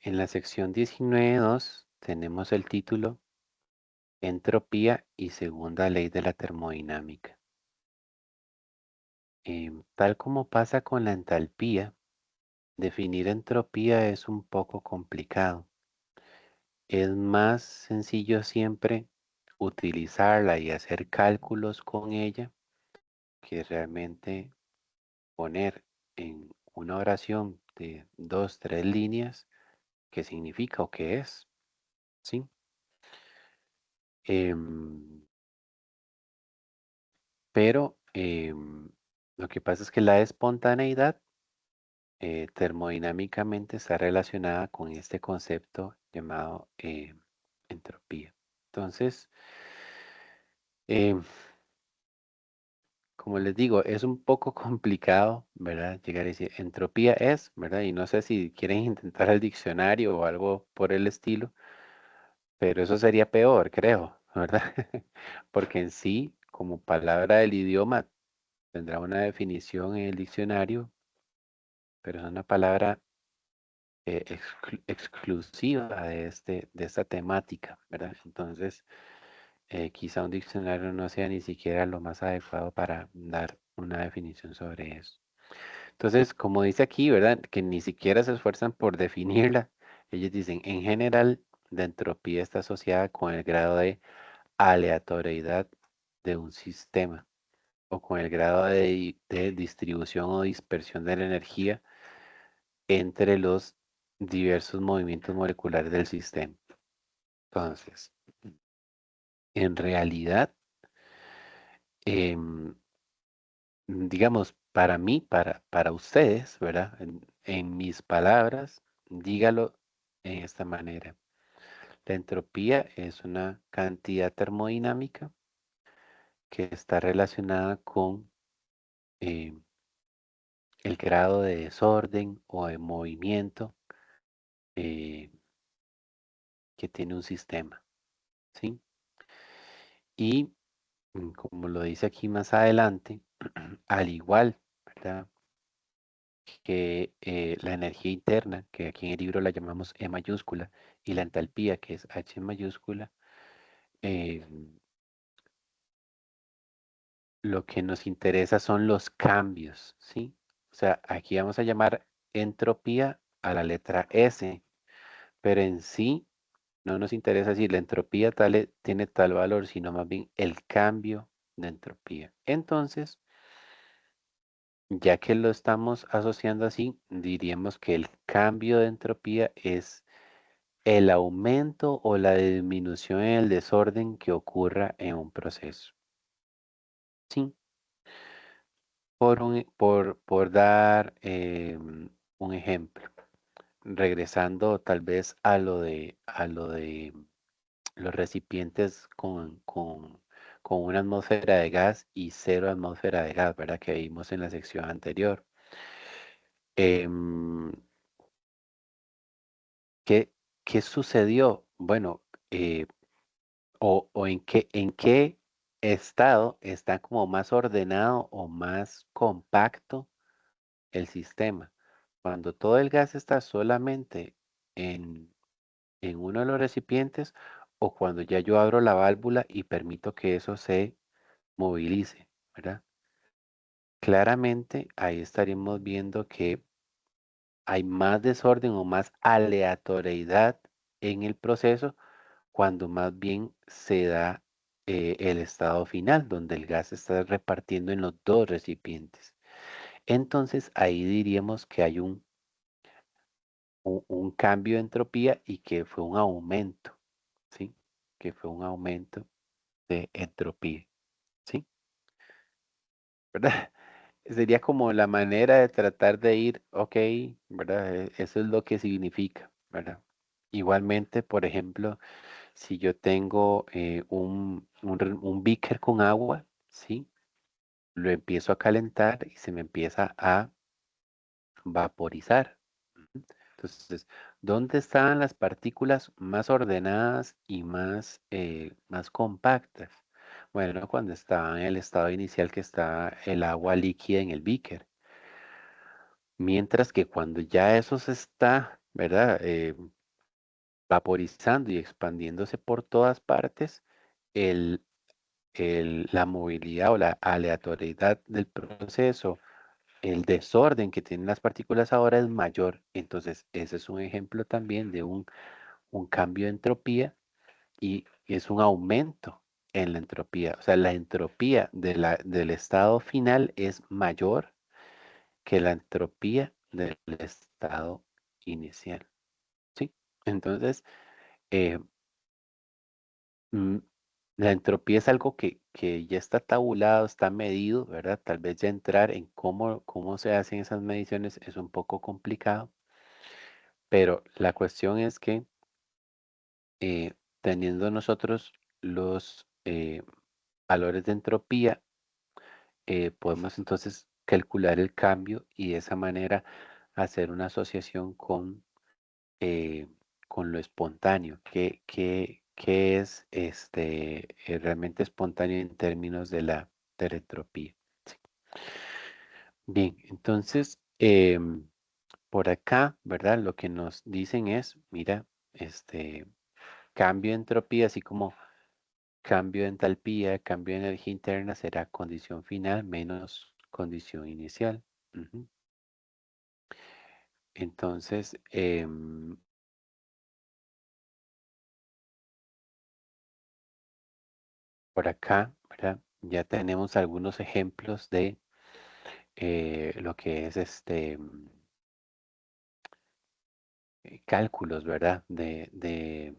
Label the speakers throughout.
Speaker 1: En la sección 19.2 tenemos el título Entropía y segunda ley de la termodinámica. Tal como pasa con la entalpía, definir entropía es un poco complicado. Es más sencillo siempre utilizarla y hacer cálculos con ella que realmente poner en una oración de 2, 3 líneas qué significa o qué es, ¿sí? Em, pero lo que pasa es que la espontaneidad termodinámicamente está relacionada con este concepto llamado entropía. Entonces, em, como les digo, es un poco complicado, ¿verdad? Llegar a decir entropía es, ¿verdad? Y no sé si quieren intentar el diccionario o algo por el estilo, pero eso sería peor, creo, ¿verdad? Porque en sí, como palabra del idioma, tendrá una definición en el diccionario, pero es una palabra exclusiva de esta temática, ¿verdad? Entonces, quizá un diccionario no sea ni siquiera lo más adecuado para dar una definición sobre eso. Entonces, como dice aquí, ¿verdad? Que ni siquiera se esfuerzan por definirla. Ellos dicen, en general, la entropía está asociada con el grado de aleatoriedad de un sistema o con el grado de distribución o dispersión de la energía entre los diversos movimientos moleculares del sistema. Entonces, en realidad, em, digamos, para mí, para ustedes, ¿verdad? En mis palabras, dígalo en esta manera. La entropía es una cantidad termodinámica que está relacionada con em, el grado de desorden o de movimiento eh, que tiene un sistema, ¿sí? Y como lo dice aquí más adelante, al igual, ¿verdad? Que la energía interna, que aquí en el libro la llamamos E mayúscula, y la entalpía, que es H mayúscula, eh, lo que nos interesa son los cambios, ¿sí? O sea, aquí vamos a llamar entropía a la letra S, pero en sí no nos interesa si la entropía tiene tal valor, sino más bien el cambio de entropía. Entonces, ya que lo estamos asociando así, diríamos que el cambio de entropía es el aumento o la disminución en el desorden que ocurra en un proceso. Sí, por dar un ejemplo, regresando tal vez a lo de los recipientes con una atmósfera de gas y cero atmósfera de gas, ¿verdad? Que vimos en la sección anterior. Em, ¿qué, qué sucedió? Bueno, eh, o en qué estado está como más ordenado o más compacto el sistema. Cuando todo el gas está solamente en, en uno de los recipientes o cuando ya yo abro la válvula y permito que eso se movilice, ¿verdad? Claramente ahí estaríamos viendo que hay más desorden o más aleatoriedad en el proceso cuando más bien se da el estado final, donde el gas se está repartiendo en los dos recipientes. Entonces ahí diríamos que hay un cambio de entropía y que fue un aumento, ¿sí? Que fue un aumento de entropía, ¿sí? ¿Verdad? Sería como la manera de tratar de ir, ok, ¿verdad? Eso es lo que significa, ¿verdad? Igualmente, por ejemplo, si yo tengo un beaker con agua, ¿sí? Lo empiezo a calentar y se me empieza a vaporizar. Ujú. Entonces, ¿dónde estaban las partículas más ordenadas y más compactas? Bueno, cuando estaba en el estado inicial que está el agua líquida en el beaker. Mientras que cuando ya eso se está, ¿verdad? vaporizando y expandiéndose por todas partes, el, la movilidad o la aleatoriedad del proceso, el desorden que tienen las partículas ahora es mayor. Entonces, ese es un ejemplo también de un cambio de entropía y es un aumento en la entropía. O sea, la entropía del estado final es mayor que la entropía del estado inicial. ¿Sí? Entonces, eh, mm, la entropía es algo que ya está tabulado, está medido, ¿verdad? Tal vez ya entrar en cómo se hacen esas mediciones es un poco complicado, pero la cuestión es que teniendo nosotros los valores de entropía, podemos entonces calcular el cambio y de esa manera hacer una asociación eh, con lo espontáneo, que es realmente espontáneo en términos de la entropía. Sí. Bien, entonces por acá, ¿verdad? Lo que nos dicen es, mira, cambio de entropía, así como cambio de entalpía, cambio de energía interna será condición final menos condición inicial. Ujú. Entonces, por acá, ¿verdad? Ya tenemos algunos ejemplos de lo que es cálculos, ¿verdad? De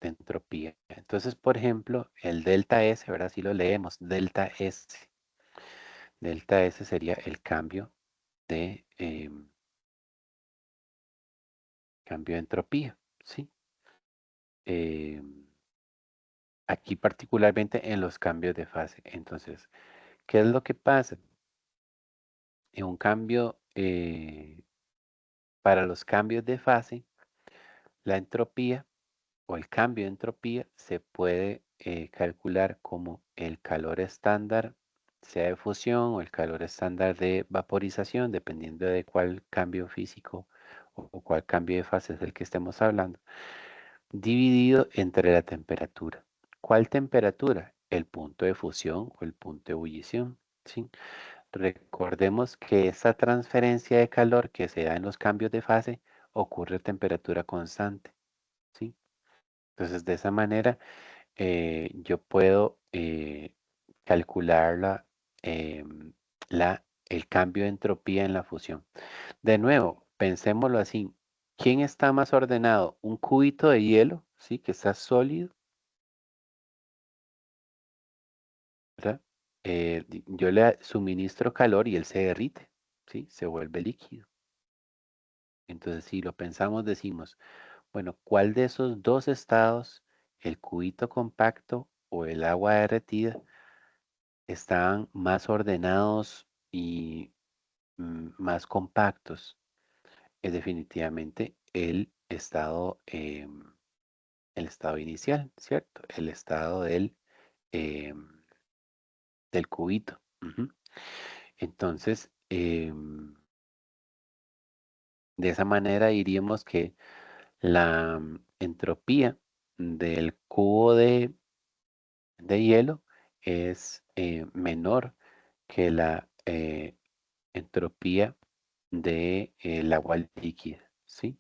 Speaker 1: entropía. Entonces, por ejemplo, el delta S, ¿verdad? Si lo leemos, delta S. Delta S sería el cambio de entropía, ¿sí? Em, Aquí particularmente en los cambios de fase. Entonces, ¿qué es lo que pasa? En un cambio, para los cambios de fase, la entropía o el cambio de entropía se puede calcular como el calor estándar, sea de fusión o el calor estándar de vaporización, dependiendo de cuál cambio físico o cuál cambio de fase es el que estemos hablando, dividido entre la temperatura. ¿Cuál temperatura? El punto de fusión o el punto de ebullición. ¿Sí? Recordemos que esa transferencia de calor que se da en los cambios de fase ocurre a temperatura constante. ¿Sí? Entonces, de esa manera, yo puedo calcular el cambio de entropía en la fusión. De nuevo, pensémoslo así. ¿Quién está más ordenado? ¿Un cubito de hielo, sí, que está sólido, ¿verdad? Yo le suministro calor y él se derrite, ¿sí? Se vuelve líquido. Entonces, si lo pensamos, decimos, bueno, ¿cuál de esos dos estados, el cubito compacto o el agua derretida, están más ordenados y más compactos? Es definitivamente el estado inicial, ¿cierto? El estado em, del cubito. Ujú. Entonces, de esa manera diríamos que la entropía del cubo de hielo es menor que la entropía del agua líquida, ¿sí?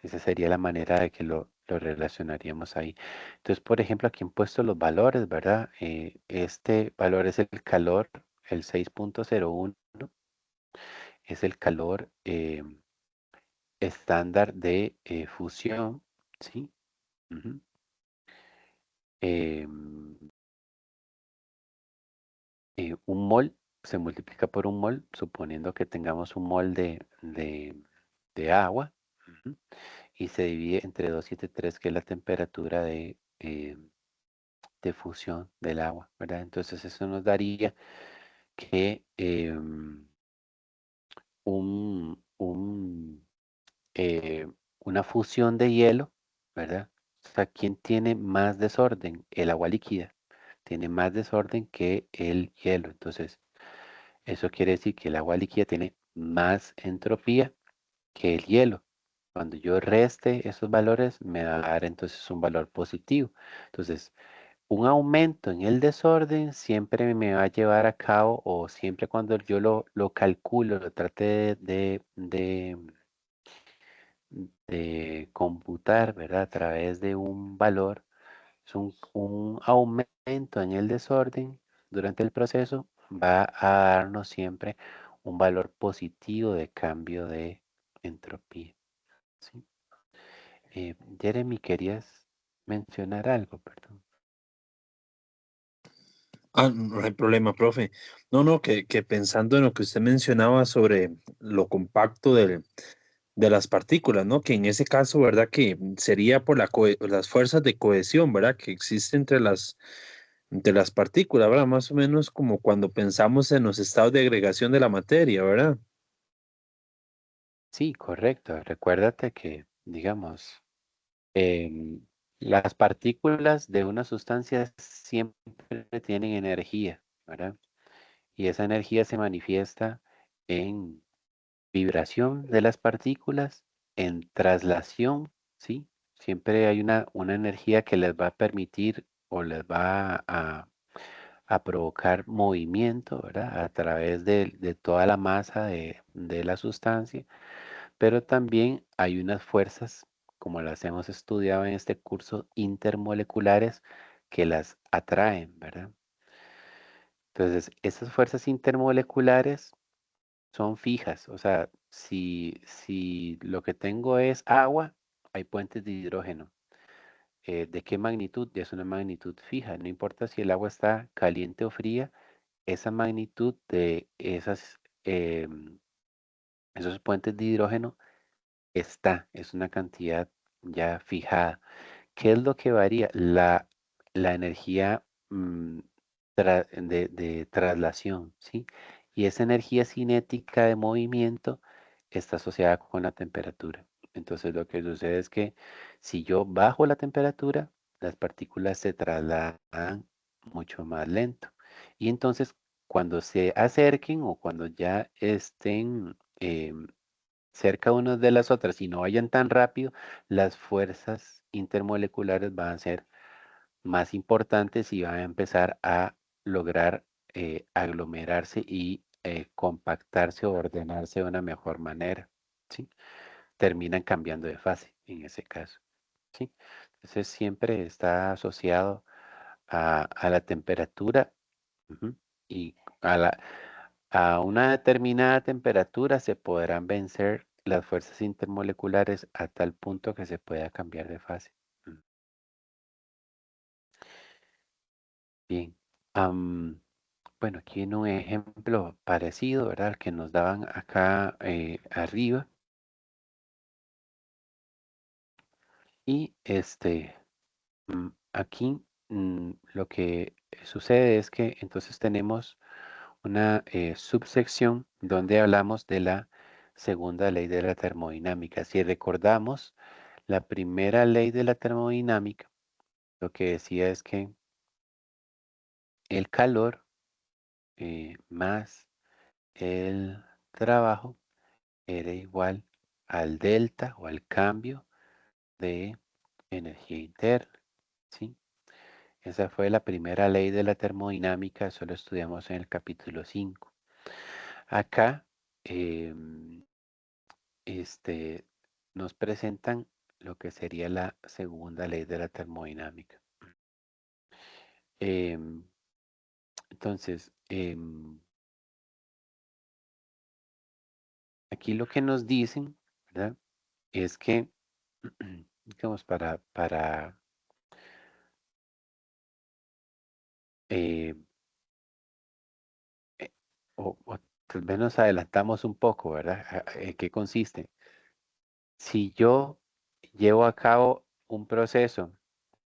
Speaker 1: Esa sería la manera de que lo relacionaríamos ahí. Entonces, por ejemplo, aquí han puesto los valores, ¿verdad? Este valor es el calor, el 6.01 es el calor estándar de fusión, ¿sí? Ujú. Em, un mol se multiplica por un mol, suponiendo que tengamos un mol de agua, ujú, y se divide entre 273, que es la temperatura de fusión del agua, ¿verdad? Entonces eso nos daría que un, un, una fusión de hielo, ¿verdad? O sea, ¿quién tiene más desorden? El agua líquida tiene más desorden que el hielo. Entonces, eso quiere decir que el agua líquida tiene más entropía que el hielo. Cuando yo reste esos valores, me va a dar entonces un valor positivo. Entonces, un aumento en el desorden siempre me va a llevar a cabo, o siempre cuando yo lo calculo, lo trate de computar, ¿verdad? A través de un valor, es un aumento en el desorden durante el proceso, va a darnos siempre un valor positivo de cambio de entropía. ¿Sí? Jeremy, ¿querías mencionar algo? Perdón.
Speaker 2: No hay problema, profe. No, no, que pensando en lo que usted mencionaba sobre lo compacto de las partículas, ¿no? Que en ese caso, ¿verdad? Que sería por las fuerzas de cohesión, ¿verdad? Que existen entre las partículas, ¿verdad? Más o menos como cuando pensamos en los estados de agregación de la materia, ¿verdad?
Speaker 1: Sí, correcto. Recuérdate que, digamos, em, las partículas de una sustancia siempre tienen energía, ¿verdad? Y esa energía se manifiesta en vibración de las partículas, en traslación, ¿sí? Siempre hay una energía que les va a permitir o les va a provocar movimiento, ¿verdad? A través de toda la masa de la sustancia, pero también hay unas fuerzas, como las hemos estudiado en este curso, intermoleculares que las atraen, ¿verdad? Entonces, esas fuerzas intermoleculares son fijas, o sea, si lo que tengo es agua, hay puentes de hidrógeno. ¿De qué magnitud? Es una magnitud fija, no importa si el agua está caliente o fría, esa magnitud de esos puentes de hidrógeno es una cantidad ya fijada. ¿Qué es lo que varía? La energía de traslación, ¿sí? Y esa energía cinética de movimiento está asociada con la temperatura. Entonces lo que sucede es que si yo bajo la temperatura, las partículas se trasladan mucho más lento. Y entonces cuando se acerquen o cuando ya estén cerca unas de las otras y no vayan tan rápido, las fuerzas intermoleculares van a ser más importantes y van a empezar a lograr aglomerarse y compactarse o ordenarse de una mejor manera, ¿sí? Terminan cambiando de fase en ese caso, ¿sí? Entonces siempre está asociado a la temperatura. Ujú. Y a a una determinada temperatura se podrán vencer las fuerzas intermoleculares a tal punto que se pueda cambiar de fase. Mm. Bien. Am, bueno, aquí en un ejemplo parecido, ¿verdad? Al que nos daban acá arriba. Y aquí lo que sucede es que entonces tenemos una subsección donde hablamos de la segunda ley de la termodinámica. Si recordamos, la primera ley de la termodinámica lo que decía es que el calor más el trabajo era igual al delta o al cambio de energía interna, ¿sí? Esa fue la primera ley de la termodinámica, eso lo estudiamos en el capítulo 5. Acá em, este, nos presentan lo que sería la segunda ley de la termodinámica. Em, entonces, aquí lo que nos dicen, ¿verdad? Es que, digamos, eh, eh, o tal vez nos adelantamos un poco, ¿verdad? ¿En qué consiste? Si yo llevo a cabo un proceso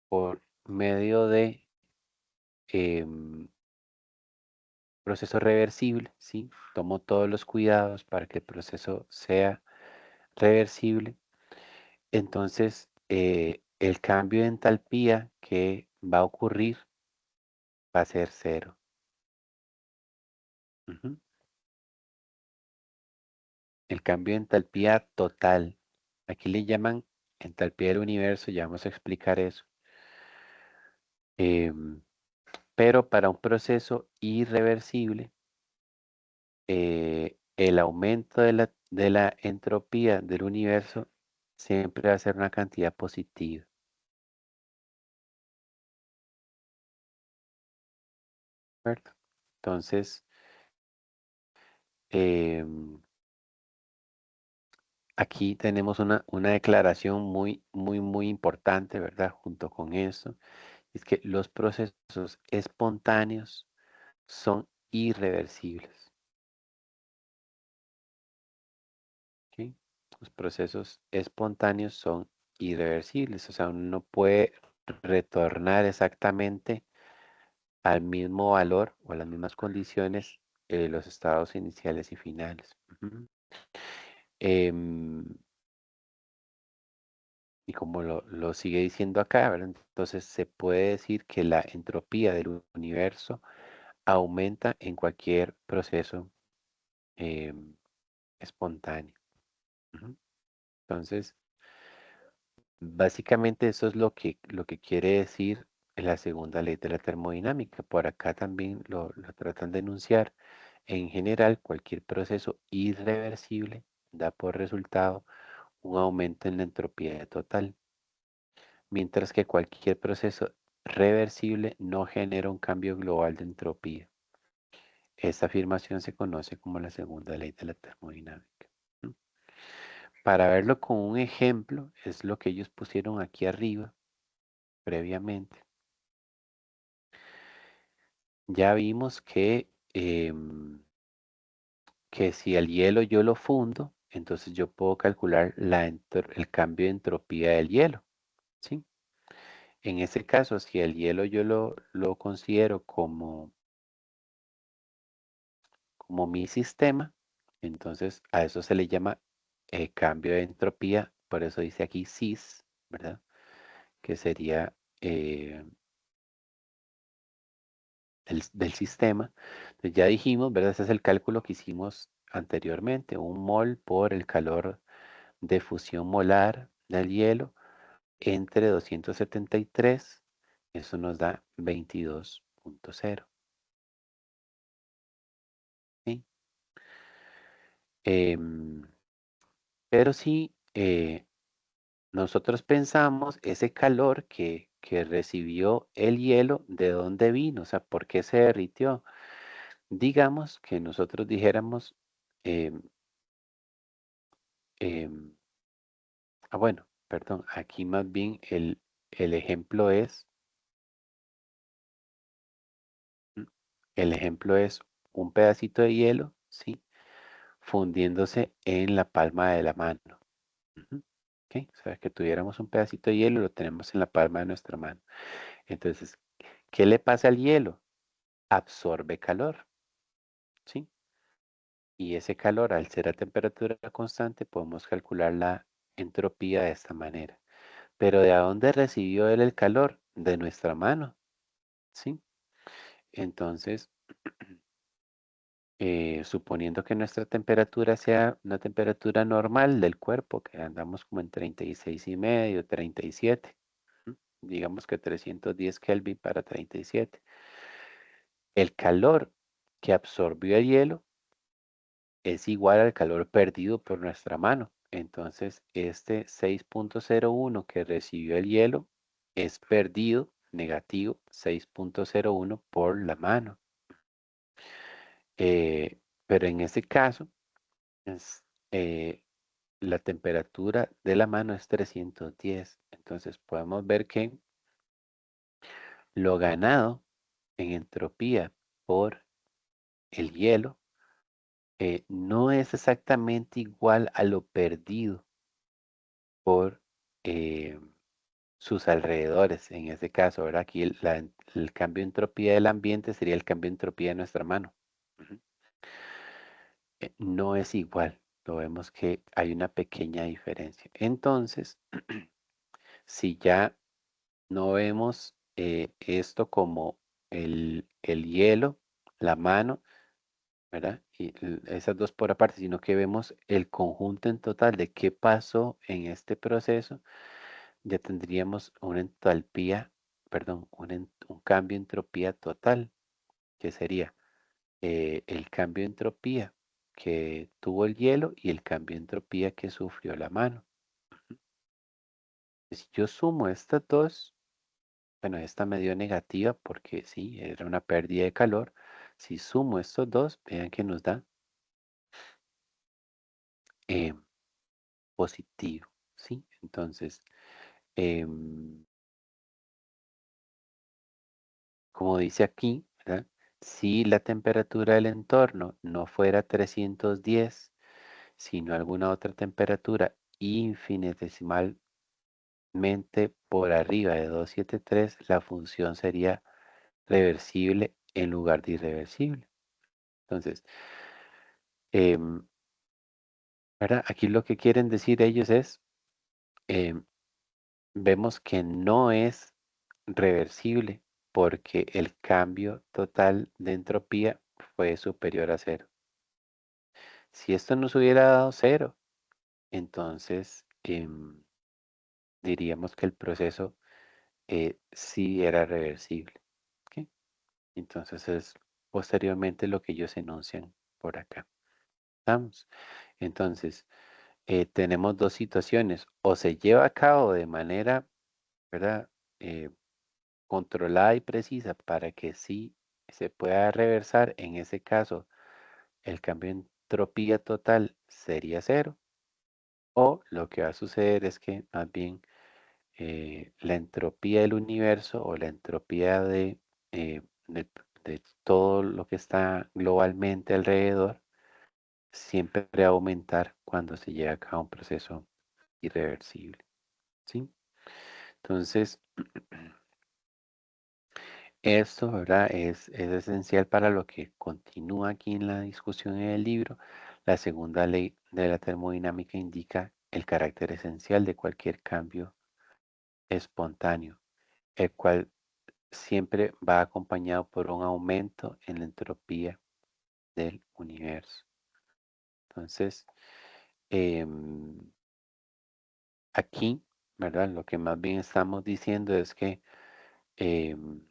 Speaker 1: por medio de proceso reversible, ¿sí? Tomo todos los cuidados para que el proceso sea reversible. Entonces, el cambio de entalpía que va a ocurrir va a ser cero. Ujú. El cambio de entalpía total. Aquí le llaman entalpía del universo, ya vamos a explicar eso. Em, pero para un proceso irreversible, el aumento de la entropía del universo siempre va a ser una cantidad positiva, ¿verdad? Entonces, em, aquí tenemos una declaración muy, muy, muy importante, ¿verdad? Junto con eso, es que los procesos espontáneos son irreversibles, ¿ok? Los procesos espontáneos son irreversibles, o sea, uno no puede retornar exactamente al mismo valor o a las mismas condiciones los estados iniciales y finales. Ujú. Em, y como lo sigue diciendo acá, ¿verdad? Entonces se puede decir que la entropía del universo aumenta en cualquier proceso em, espontáneo. Ujú. Entonces, básicamente eso es lo que quiere decir la segunda ley de la termodinámica. Por acá también lo tratan de enunciar. En general, cualquier proceso irreversible da por resultado un aumento en la entropía total, mientras que cualquier proceso reversible no genera un cambio global de entropía. Esta afirmación se conoce como la segunda ley de la termodinámica. ¿M? Para verlo con un ejemplo, es lo que ellos pusieron aquí arriba previamente. Ya vimos que si el hielo yo lo fundo, entonces yo puedo calcular el cambio de entropía del hielo, ¿sí? En ese caso, si el hielo yo lo considero como mi sistema, entonces a eso se le llama cambio de entropía, por eso dice aquí cis, ¿verdad? Que sería del sistema. Entonces ya dijimos, ¿verdad? Ese es el cálculo que hicimos anteriormente, un mol por el calor de fusión molar del hielo entre 273, eso nos da 22.0. ¿Sí? Em, pero si nosotros pensamos ese calor que recibió el hielo, ¿de dónde vino? O sea, ¿por qué se derritió? Digamos que nosotros dijéramos, em, em, bueno, perdón, aquí más bien el ejemplo es, mm, el ejemplo es un pedacito de hielo, ¿sí? Fundiéndose en la palma de la mano. Ujú. ¿Ok? O sea, que tuviéramos un pedacito de hielo y lo tenemos en la palma de nuestra mano. Entonces, ¿qué le pasa al hielo? Absorbe calor, ¿sí? Y ese calor, al ser a temperatura constante, podemos calcular la entropía de esta manera. Pero ¿de dónde recibió él el calor? De nuestra mano, ¿sí? Entonces, suponiendo que nuestra temperatura sea una temperatura normal del cuerpo, que andamos como en 36,5, 37, ¿m? Digamos que 310 Kelvin para 37. El calor que absorbió el hielo es igual al calor perdido por nuestra mano. Entonces, este 6.01 que recibió el hielo es perdido, negativo, 6.01 por la mano. Eh, pero en este caso, es, eh, la temperatura de la mano es 310. Entonces, podemos ver que lo ganado en entropía por el hielo no es exactamente igual a lo perdido por eh, sus alrededores, en este caso, ¿verdad? Aquí el cambio de entropía del ambiente sería el cambio de entropía de nuestra mano. Ujú. No es igual, lo vemos que hay una pequeña diferencia. Entonces, si ya no vemos esto como el hielo, la mano, ¿verdad? Y esas dos por aparte, sino que vemos el conjunto en total de qué pasó en este proceso, ya tendríamos una entalpía, perdón, un cambio de entropía total, que sería el cambio de entropía que tuvo el hielo y el cambio de entropía que sufrió la mano. Si yo sumo estas dos, bueno, esta me dio negativa porque sí, era una pérdida de calor. Si sumo estos dos, vean que nos da eh, positivo, ¿sí? Entonces, em, como dice aquí, ¿verdad? Si la temperatura del entorno no fuera 310, sino alguna otra temperatura infinitesimalmente por arriba de 273, la función sería reversible en lugar de irreversible. Entonces, em, ¿verdad? Aquí lo que quieren decir ellos es, em, vemos que no es reversible porque el cambio total de entropía fue superior a cero. Si esto nos hubiera dado cero, entonces diríamos que el proceso sí era reversible. ¿Ok? Entonces es posteriormente lo que ellos enuncian por acá. ¿Estamos? Entonces, tenemos dos situaciones. O se lleva a cabo de manera, ¿verdad? Eh, controlada y precisa para que sí se pueda reversar. En ese caso, el cambio de entropía total sería cero. O lo que va a suceder es que más bien la entropía del universo o la entropía de todo lo que está globalmente alrededor siempre va a aumentar cuando se lleva a cabo un proceso irreversible. ¿Sí? Entonces, esto, ¿verdad? Es esencial para lo que continúa aquí en la discusión en el libro. La segunda ley de la termodinámica indica el carácter esencial de cualquier cambio espontáneo, el cual siempre va acompañado por un aumento en la entropía del universo. Entonces, em, aquí, ¿verdad? Lo que más bien estamos diciendo es que em,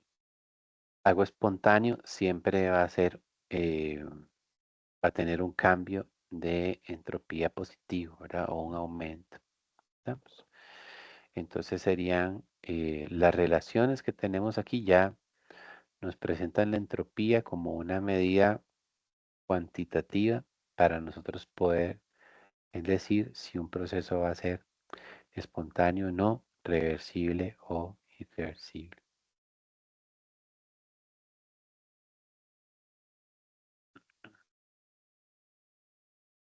Speaker 1: algo espontáneo siempre va a ser, va a tener un cambio de entropía positivo, ¿verdad? O un aumento. ¿Estamos? Entonces serían las relaciones que tenemos aquí ya nos presentan la entropía como una medida cuantitativa para nosotros poder, es decir, si un proceso va a ser espontáneo o no, reversible o irreversible.